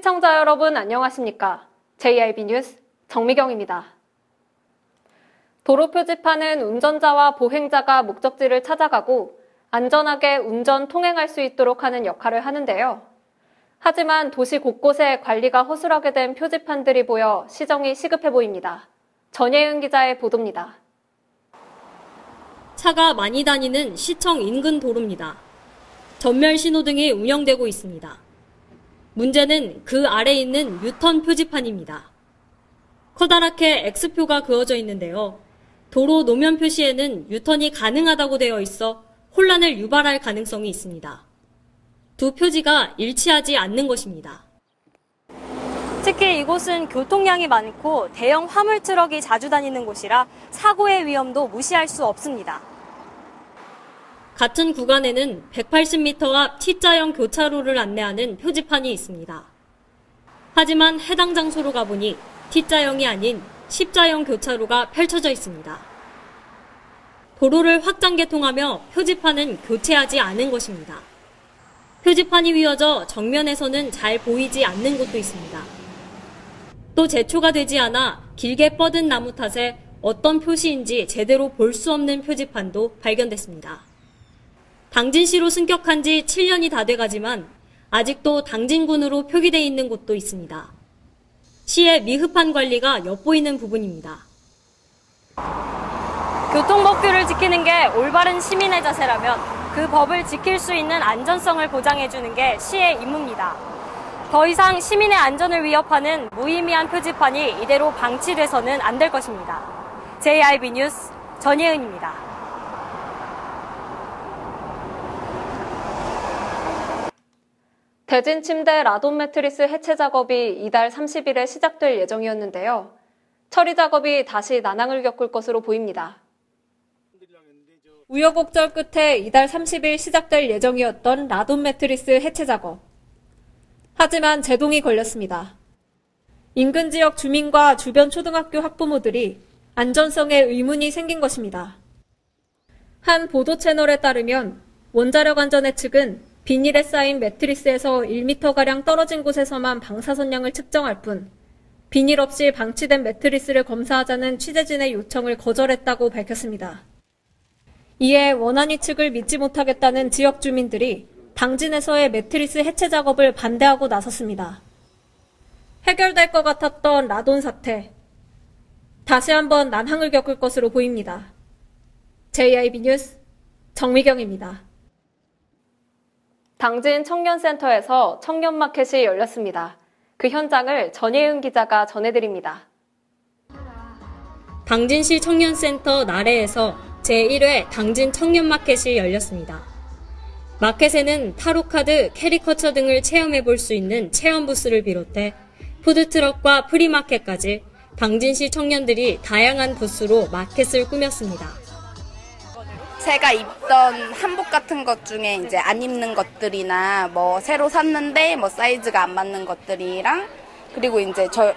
시청자 여러분 안녕하십니까? JIB 뉴스 정미경입니다. 도로 표지판은 운전자와 보행자가 목적지를 찾아가고 안전하게 운전 통행할 수 있도록 하는 역할을 하는데요. 하지만 도시 곳곳에 관리가 허술하게 된 표지판들이 보여 시정이 시급해 보입니다. 전예은 기자의 보도입니다. 차가 많이 다니는 시청 인근 도로입니다. 전멸 신호등이 운영되고 있습니다. 문제는 그 아래 있는 유턴 표지판입니다. 커다랗게 X표가 그어져 있는데요. 도로 노면 표시에는 유턴이 가능하다고 되어 있어 혼란을 유발할 가능성이 있습니다. 두 표지가 일치하지 않는 것입니다. 특히 이곳은 교통량이 많고 대형 화물 트럭이 자주 다니는 곳이라 사고의 위험도 무시할 수 없습니다. 같은 구간에는 180m 앞 T자형 교차로를 안내하는 표지판이 있습니다. 하지만 해당 장소로 가보니 T자형이 아닌 10자형 교차로가 펼쳐져 있습니다. 도로를 확장 개통하며 표지판은 교체하지 않은 것입니다. 표지판이 휘어져 정면에서는 잘 보이지 않는 곳도 있습니다. 또 제초가 되지 않아 길게 뻗은 나무 탓에 어떤 표시인지 제대로 볼 수 없는 표지판도 발견됐습니다. 당진시로 승격한 지 7년이 다 돼가지만 아직도 당진군으로 표기되어 있는 곳도 있습니다. 시의 미흡한 관리가 엿보이는 부분입니다. 교통법규를 지키는 게 올바른 시민의 자세라면 그 법을 지킬 수 있는 안전성을 보장해주는 게 시의 임무입니다. 더 이상 시민의 안전을 위협하는 무의미한 표지판이 이대로 방치돼서는 안 될 것입니다. JIB 뉴스 전예은입니다. 대진 침대 라돈 매트리스 해체 작업이 이달 30일에 시작될 예정이었는데요. 처리 작업이 다시 난항을 겪을 것으로 보입니다. 우여곡절 끝에 이달 30일 시작될 예정이었던 라돈 매트리스 해체 작업. 하지만 제동이 걸렸습니다. 인근 지역 주민과 주변 초등학교 학부모들이 안전성에 의문이 생긴 것입니다. 한 보도 채널에 따르면 원자력 안전회 측은 비닐에 쌓인 매트리스에서 1m가량 떨어진 곳에서만 방사선량을 측정할 뿐 비닐 없이 방치된 매트리스를 검사하자는 취재진의 요청을 거절했다고 밝혔습니다. 이에 원안위 측을 믿지 못하겠다는 지역 주민들이 당진에서의 매트리스 해체 작업을 반대하고 나섰습니다. 해결될 것 같았던 라돈 사태. 다시 한번 난항을 겪을 것으로 보입니다. JIB 뉴스 정미경입니다. 당진 청년센터에서 청년마켓이 열렸습니다. 그 현장을 전예은 기자가 전해드립니다. 당진시 청년센터 나래에서 제1회 당진 청년마켓이 열렸습니다. 마켓에는 타로카드, 캐리커처 등을 체험해볼 수 있는 체험 부스를 비롯해 푸드트럭과 프리마켓까지 당진시 청년들이 다양한 부스로 마켓을 꾸몄습니다. 제가 입던 한복 같은 것 중에 이제 안 입는 것들이나 뭐 새로 샀는데 뭐 사이즈가 안 맞는 것들이랑 그리고 이제 저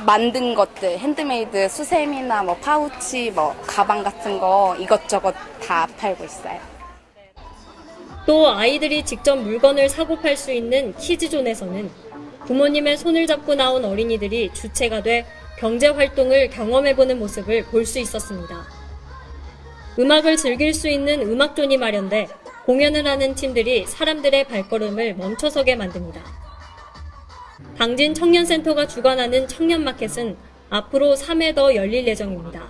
만든 것들 핸드메이드 수세미나 뭐 파우치 뭐 가방 같은 거 이것저것 다 팔고 있어요. 또 아이들이 직접 물건을 사고 팔 수 있는 키즈존에서는 부모님의 손을 잡고 나온 어린이들이 주체가 돼 경제활동을 경험해보는 모습을 볼 수 있었습니다. 음악을 즐길 수 있는 음악존이 마련돼 공연을 하는 팀들이 사람들의 발걸음을 멈춰서게 만듭니다. 당진 청년센터가 주관하는 청년마켓은 앞으로 3회 더 열릴 예정입니다.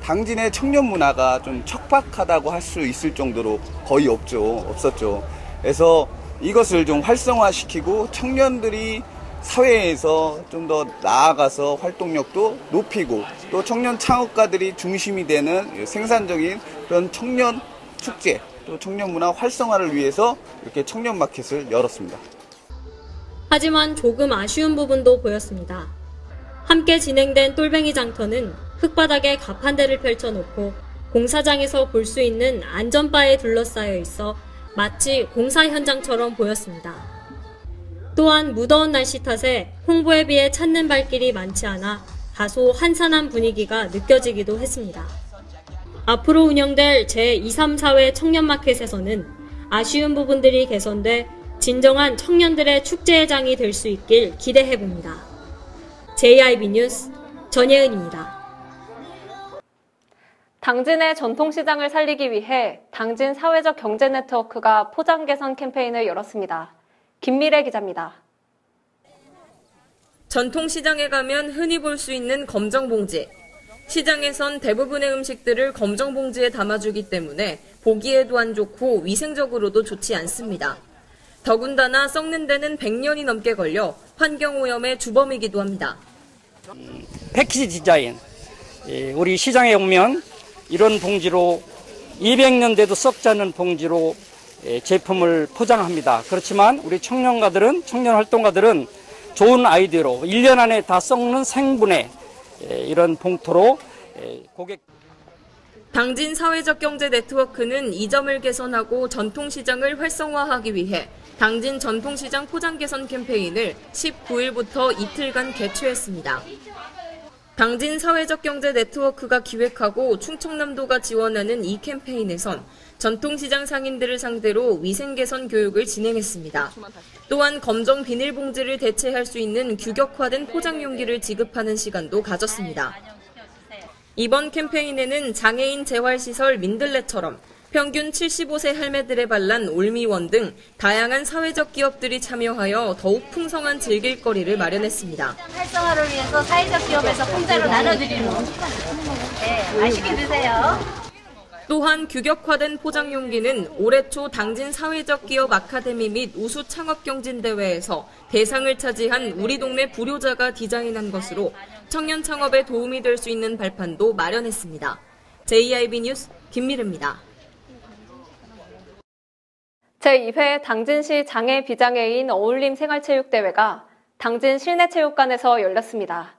당진의 청년 문화가 좀 척박하다고 할 수 있을 정도로 거의 없었죠. 그래서 이것을 좀 활성화시키고 청년들이 사회에서 좀 더 나아가서 활동력도 높이고 또 청년 창업가들이 중심이 되는 생산적인 그런 청년 축제 또 청년 문화 활성화를 위해서 이렇게 청년 마켓을 열었습니다. 하지만 조금 아쉬운 부분도 보였습니다. 함께 진행된 똘뱅이 장터는 흙바닥에 가판대를 펼쳐놓고 공사장에서 볼 수 있는 안전바에 둘러싸여 있어 마치 공사 현장처럼 보였습니다. 또한 무더운 날씨 탓에 홍보에 비해 찾는 발길이 많지 않아 다소 한산한 분위기가 느껴지기도 했습니다. 앞으로 운영될 제2, 3, 4회 청년마켓에서는 아쉬운 부분들이 개선돼 진정한 청년들의 축제의 장이 될 수 있길 기대해봅니다. JIB 뉴스 전예은입니다. 당진의 전통시장을 살리기 위해 당진 사회적 경제 네트워크가 포장 개선 캠페인을 열었습니다. 김미래 기자입니다. 전통시장에 가면 흔히 볼 수 있는 검정봉지. 시장에선 대부분의 음식들을 검정봉지에 담아주기 때문에 보기에도 안 좋고 위생적으로도 좋지 않습니다. 더군다나 썩는 데는 100년이 넘게 걸려 환경오염의 주범이기도 합니다. 패키지 디자인, 우리 시장에 오면 이런 봉지로 200년 돼도 썩지 않는 봉지로 제품을 포장합니다. 그렇지만 우리 청년 활동가들은 좋은 아이디어로 1년 안에 다 썩는 생분해 이런 봉투로 고객. 당진 사회적 경제 네트워크는 이 점을 개선하고 전통시장을 활성화하기 위해 당진 전통시장 포장 개선 캠페인을 19일부터 이틀간 개최했습니다. 당진 사회적 경제 네트워크가 기획하고 충청남도가 지원하는 이 캠페인에선 전통시장 상인들을 상대로 위생 개선 교육을 진행했습니다. 또한 검정 비닐봉지를 대체할 수 있는 규격화된 포장 용기를 지급하는 시간도 가졌습니다. 이번 캠페인에는 장애인 재활시설 민들레처럼 평균 75세 할매들의 발란 올미원 등 다양한 사회적 기업들이 참여하여 더욱 풍성한 즐길거리를 마련했습니다. 활성화를 위해서 사회적 기업에서 공짜로 나눠드리는 네, 맛있게 드세요. 또한 규격화된 포장 용기는 올해 초 당진 사회적 기업 아카데미 및 우수 창업 경진 대회에서 대상을 차지한 우리 동네 불효자가 디자인한 것으로 청년 창업에 도움이 될 수 있는 발판도 마련했습니다. JIB 뉴스 김미래입니다. 제2회 당진시 장애 비장애인 어울림 생활체육대회가 당진 실내체육관에서 열렸습니다.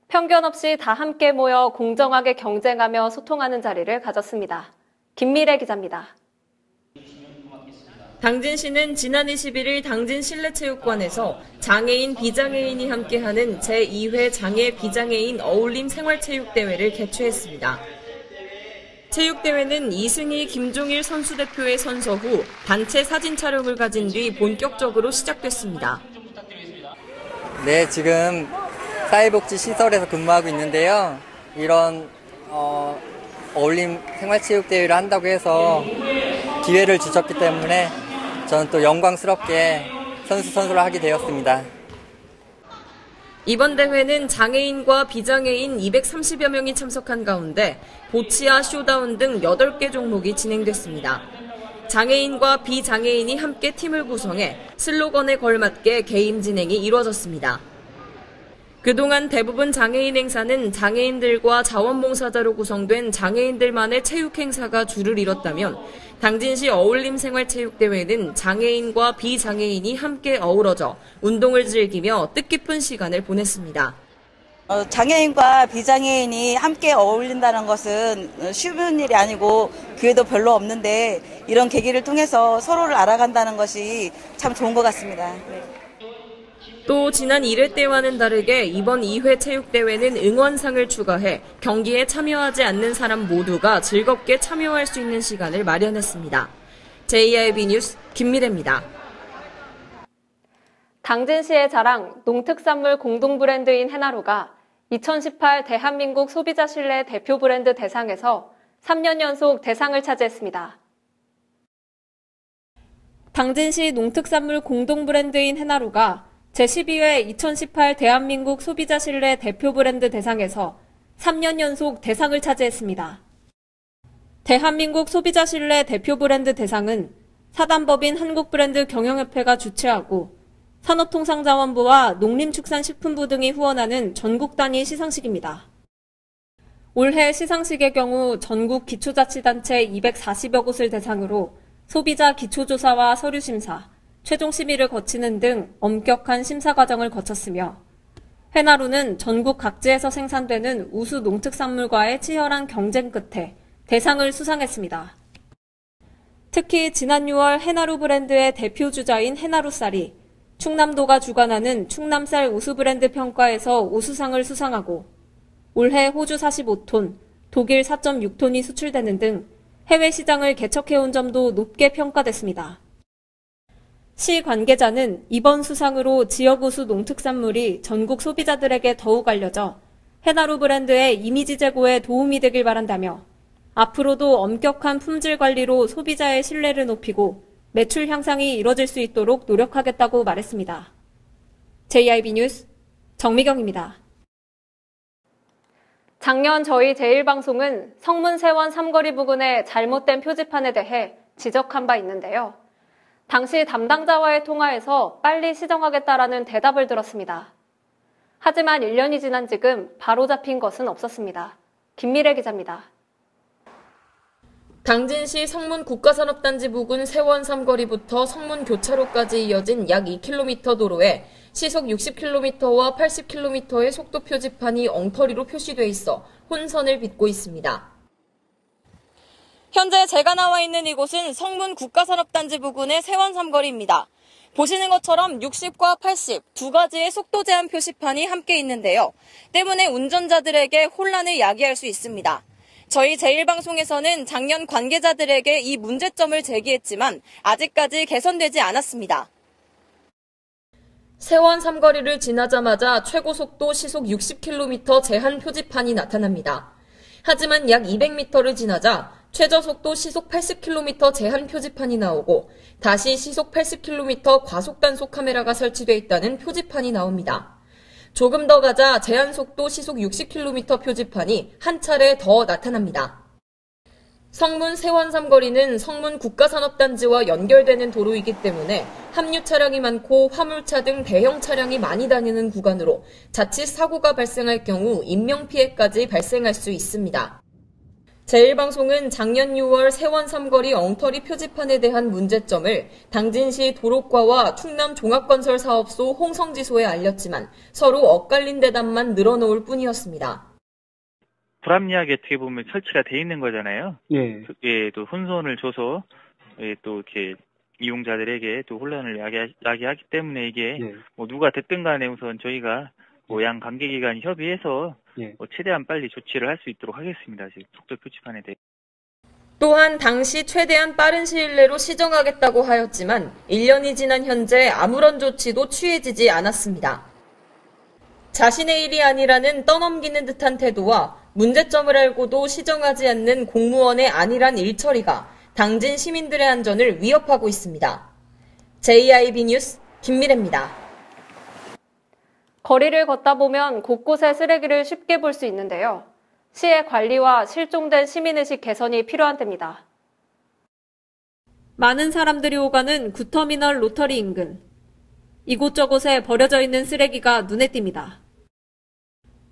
편견 없이 다 함께 모여 공정하게 경쟁하며 소통하는 자리를 가졌습니다. 김미래 기자입니다. 당진시는 지난 21일 당진 실내체육관에서 장애인, 비장애인이 함께하는 제2회 장애 비장애인 어울림 생활체육대회를 개최했습니다. 체육대회는 이승희, 김종일 선수대표의 선서 후 단체 사진 촬영을 가진 뒤 본격적으로 시작됐습니다. 네, 지금 사회복지시설에서 근무하고 있는데요. 이런 어울림 생활체육대회를 한다고 해서 기회를 주셨기 때문에 저는 또 영광스럽게 선수를 하게 되었습니다. 이번 대회는 장애인과 비장애인 230여 명이 참석한 가운데 보치아 쇼다운 등 8개 종목이 진행됐습니다. 장애인과 비장애인이 함께 팀을 구성해 슬로건에 걸맞게 게임 진행이 이루어졌습니다. 그동안 대부분 장애인 행사는 장애인들과 자원봉사자로 구성된 장애인들만의 체육 행사가 주를 이뤘다면 당진시 어울림 생활체육대회는 장애인과 비장애인이 함께 어우러져 운동을 즐기며 뜻깊은 시간을 보냈습니다. 장애인과 비장애인이 함께 어울린다는 것은 쉬운 일이 아니고 기회도 별로 없는데 이런 계기를 통해서 서로를 알아간다는 것이 참 좋은 것 같습니다. 네. 또 지난 1회 때와는 다르게 이번 2회 체육대회는 응원상을 추가해 경기에 참여하지 않는 사람 모두가 즐겁게 참여할 수 있는 시간을 마련했습니다. JIB 뉴스 김미래입니다. 당진시의 자랑 농특산물 공동 브랜드인 해나루가 2018 대한민국 소비자 신뢰 대표 브랜드 대상에서 3년 연속 대상을 차지했습니다. 당진시 농특산물 공동 브랜드인 해나루가 제12회 2018 대한민국 소비자 신뢰 대표 브랜드 대상에서 3년 연속 대상을 차지했습니다. 대한민국 소비자 신뢰 대표 브랜드 대상은 사단법인 한국브랜드 경영협회가 주최하고 산업통상자원부와 농림축산식품부 등이 후원하는 전국 단위 시상식입니다. 올해 시상식의 경우 전국 기초자치단체 240여 곳을 대상으로 소비자 기초조사와 서류심사, 최종 심의를 거치는 등 엄격한 심사 과정을 거쳤으며 해나루는 전국 각지에서 생산되는 우수 농특산물과의 치열한 경쟁 끝에 대상을 수상했습니다. 특히 지난 6월 해나루 브랜드의 대표 주자인 해나루쌀이 충남도가 주관하는 충남쌀 우수 브랜드 평가에서 우수상을 수상하고 올해 호주 45톤, 독일 4.6톤이 수출되는 등 해외 시장을 개척해온 점도 높게 평가됐습니다. 시 관계자는 이번 수상으로 지역 우수 농특산물이 전국 소비자들에게 더욱 알려져 해나루 브랜드의 이미지 제고에 도움이 되길 바란다며 앞으로도 엄격한 품질 관리로 소비자의 신뢰를 높이고 매출 향상이 이뤄질 수 있도록 노력하겠다고 말했습니다. JIB 뉴스 정미경입니다. 작년 저희 제1방송은 성문세원 삼거리 부근의 잘못된 표지판에 대해 지적한 바 있는데요. 당시 담당자와의 통화에서 빨리 시정하겠다라는 대답을 들었습니다. 하지만 1년이 지난 지금 바로잡힌 것은 없었습니다. 김미래 기자입니다. 당진시 성문 국가산업단지 부근 세원 삼거리부터 성문 교차로까지 이어진 약 2km 도로에 시속 60km와 80km의 속도 표지판이 엉터리로 표시돼 있어 혼선을 빚고 있습니다. 현재 제가 나와 있는 이곳은 성문 국가산업단지 부근의 세원 삼거리입니다. 보시는 것처럼 60과 80 두 가지의 속도 제한 표시판이 함께 있는데요. 때문에 운전자들에게 혼란을 야기할 수 있습니다. 저희 제1방송에서는 작년 관계자들에게 이 문제점을 제기했지만 아직까지 개선되지 않았습니다. 세원 삼거리를 지나자마자 최고속도 시속 60km 제한 표지판이 나타납니다. 하지만 약 200m를 지나자 최저속도 시속 80km 제한 표지판이 나오고 다시 시속 80km 과속 단속 카메라가 설치돼 있다는 표지판이 나옵니다. 조금 더 가자 제한속도 시속 60km 표지판이 한 차례 더 나타납니다. 성문 세원 삼거리는 성문 국가산업단지와 연결되는 도로이기 때문에 합류 차량이 많고 화물차 등 대형 차량이 많이 다니는 구간으로 자칫 사고가 발생할 경우 인명피해까지 발생할 수 있습니다. 제1방송은 작년 6월 세원 삼거리 엉터리 표지판에 대한 문제점을 당진시 도로과와 충남 종합건설사업소 홍성지소에 알렸지만 서로 엇갈린 대답만 늘어놓을 뿐이었습니다. 불합리하게 어떻게 보면 설치가 돼 있는 거잖아요. 예. 예, 또 혼선을 줘서 예, 또 이렇게 이용자들에게 또 혼란을 야기하기 때문에 이게 예. 뭐 누가 됐든 간에 우선 저희가 뭐 양 관계기관이 협의해서 예. 뭐 최대한 빨리 조치를 할 수 있도록 하겠습니다. 지금 속도 표지판에 대해. 또한 당시 최대한 빠른 시일 내로 시정하겠다고 하였지만 1년이 지난 현재 아무런 조치도 취해지지 않았습니다. 자신의 일이 아니라는 떠넘기는 듯한 태도와 문제점을 알고도 시정하지 않는 공무원의 안일한 일처리가 당진 시민들의 안전을 위협하고 있습니다. JIB 뉴스 김미래입니다. 거리를 걷다 보면 곳곳에 쓰레기를 쉽게 볼 수 있는데요. 시의 관리와 실종된 시민의식 개선이 필요한 때입니다. 많은 사람들이 오가는 구터미널 로터리 인근. 이곳저곳에 버려져 있는 쓰레기가 눈에 띕니다.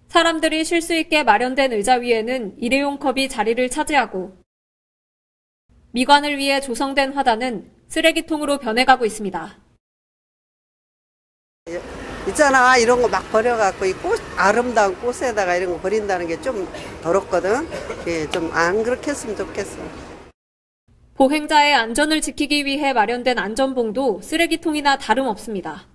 사람들이 쉴 수 있게 마련된 의자 위에는 일회용 컵이 자리를 차지하고 미관을 위해 조성된 화단은 쓰레기통으로 변해가고 있습니다. 있잖아, 이런 거 막 버려갖고 이 꽃, 아름다운 꽃에다가 이런 거 버린다는 게 좀 더럽거든. 예, 좀 안 그렇게 했으면 좋겠어. 보행자의 안전을 지키기 위해 마련된 안전봉도 쓰레기통이나 다름없습니다.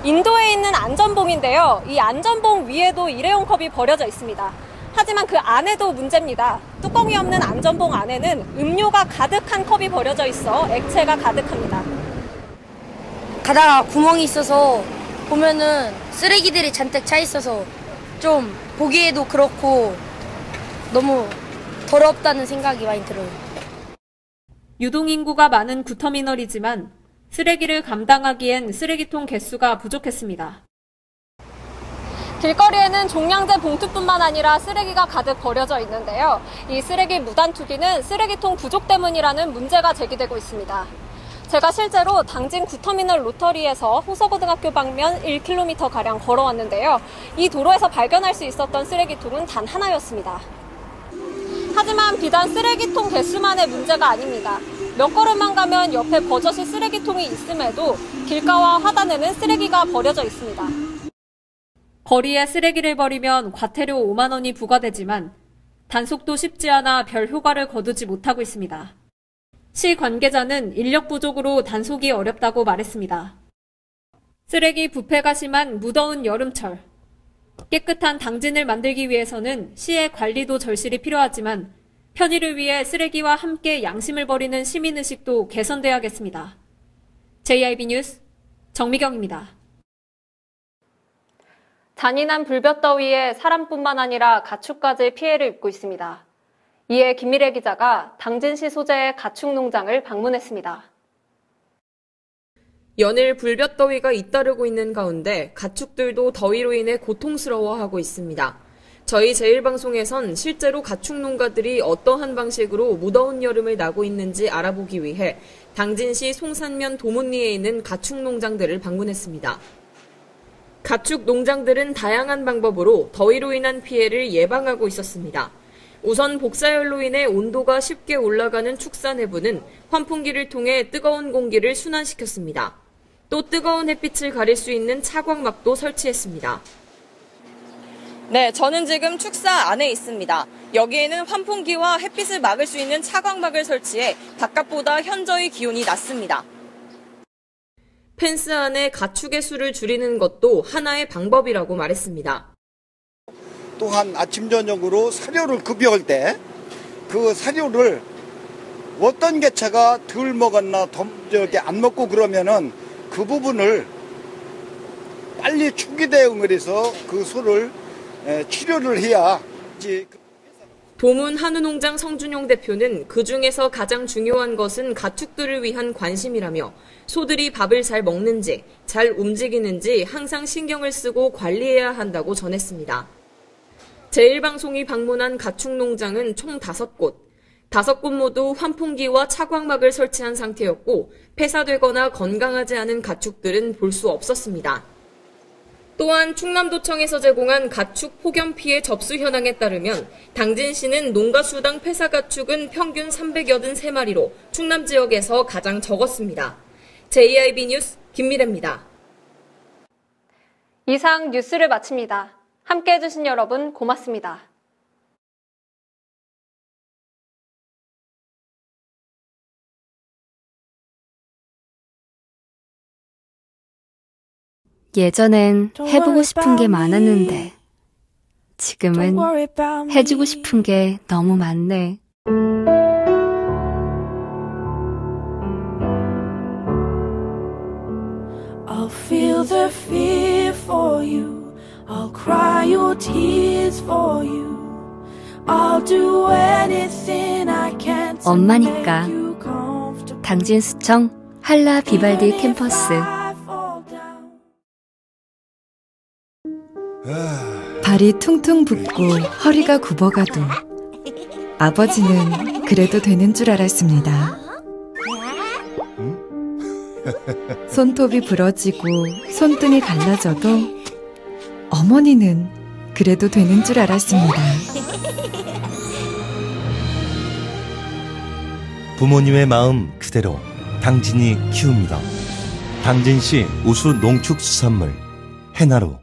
인도에 있는 안전봉인데요. 이 안전봉 위에도 일회용 컵이 버려져 있습니다. 하지만 그 안에도 문제입니다. 뚜껑이 없는 안전봉 안에는 음료가 가득한 컵이 버려져 있어 액체가 가득합니다. 가다가 구멍이 있어서 보면은 쓰레기들이 잔뜩 차 있어서 좀 보기에도 그렇고 너무 더럽다는 생각이 많이 들어요. 유동인구가 많은 구터미널이지만 쓰레기를 감당하기엔 쓰레기통 개수가 부족했습니다. 길거리에는 종량제 봉투뿐만 아니라 쓰레기가 가득 버려져 있는데요. 이 쓰레기 무단 투기는 쓰레기통 부족 때문이라는 문제가 제기되고 있습니다. 제가 실제로 당진 구터미널 로터리에서 호서고등학교 방면 1km가량 걸어왔는데요. 이 도로에서 발견할 수 있었던 쓰레기통은 단 하나였습니다. 하지만 비단 쓰레기통 개수만의 문제가 아닙니다. 몇 걸음만 가면 옆에 버젓이 쓰레기통이 있음에도 길가와 화단에는 쓰레기가 버려져 있습니다. 거리에 쓰레기를 버리면 과태료 5만 원이 부과되지만 단속도 쉽지 않아 별 효과를 거두지 못하고 있습니다. 시 관계자는 인력 부족으로 단속이 어렵다고 말했습니다. 쓰레기 부패가 심한 무더운 여름철. 깨끗한 당진을 만들기 위해서는 시의 관리도 절실히 필요하지만 편의를 위해 쓰레기와 함께 양심을 버리는 시민의식도 개선돼야겠습니다. JIB 뉴스 정미경입니다. 잔인한 불볕더위에 사람뿐만 아니라 가축까지 피해를 입고 있습니다. 이에 김미래 기자가 당진시 소재의 가축 농장을 방문했습니다. 연일 불볕더위가 잇따르고 있는 가운데 가축들도 더위로 인해 고통스러워하고 있습니다. 저희 제일방송에선 실제로 가축 농가들이 어떠한 방식으로 무더운 여름을 나고 있는지 알아보기 위해 당진시 송산면 도문리에 있는 가축 농장들을 방문했습니다. 가축 농장들은 다양한 방법으로 더위로 인한 피해를 예방하고 있었습니다. 우선 복사열로 인해 온도가 쉽게 올라가는 축사 내부는 환풍기를 통해 뜨거운 공기를 순환시켰습니다. 또 뜨거운 햇빛을 가릴 수 있는 차광막도 설치했습니다. 네, 저는 지금 축사 안에 있습니다. 여기에는 환풍기와 햇빛을 막을 수 있는 차광막을 설치해 바깥보다 현저히 기온이 낮습니다. 펜스 안에 가축의 수를 줄이는 것도 하나의 방법이라고 말했습니다. 또한 아침 저녁으로 사료를 급여할 때 그 사료를 어떤 개체가 덜 먹었나 안 먹고 그러면은 그 부분을 빨리 초기 대응을 해서 그 소를 치료를 해야. 도문 한우농장 성준용 대표는 그중에서 가장 중요한 것은 가축들을 위한 관심이라며 소들이 밥을 잘 먹는지, 잘 움직이는지 항상 신경을 쓰고 관리해야 한다고 전했습니다. 제일방송이 방문한 가축농장은 총 5곳. 5곳 모두 환풍기와 차광막을 설치한 상태였고 폐사되거나 건강하지 않은 가축들은 볼 수 없었습니다. 또한 충남도청에서 제공한 가축 폭염 피해 접수 현황에 따르면 당진시는 농가수당 폐사 가축은 평균 383마리로 충남 지역에서 가장 적었습니다. JIB 뉴스 김미래입니다. 이상 뉴스를 마칩니다. 함께해 주신 여러분 고맙습니다. 예전엔 해보고 싶은 게 많았는데 지금은 해주고 싶은 게 너무 많네. I'll feel the fear for you. I'll cry your tears for you. I'll do anything I can to 엄마니까. make you comfortable. 당진수청 한라 비발디 캠퍼스. 발이 퉁퉁 붓고 허리가 굽어가도 아버지는 그래도 되는 줄 알았습니다. 손톱이 부러지고 손등이 갈라져도 어머니는 그래도 되는 줄 알았습니다. 부모님의 마음 그대로 당진이 키웁니다. 당진시 우수 농축수산물 해나루.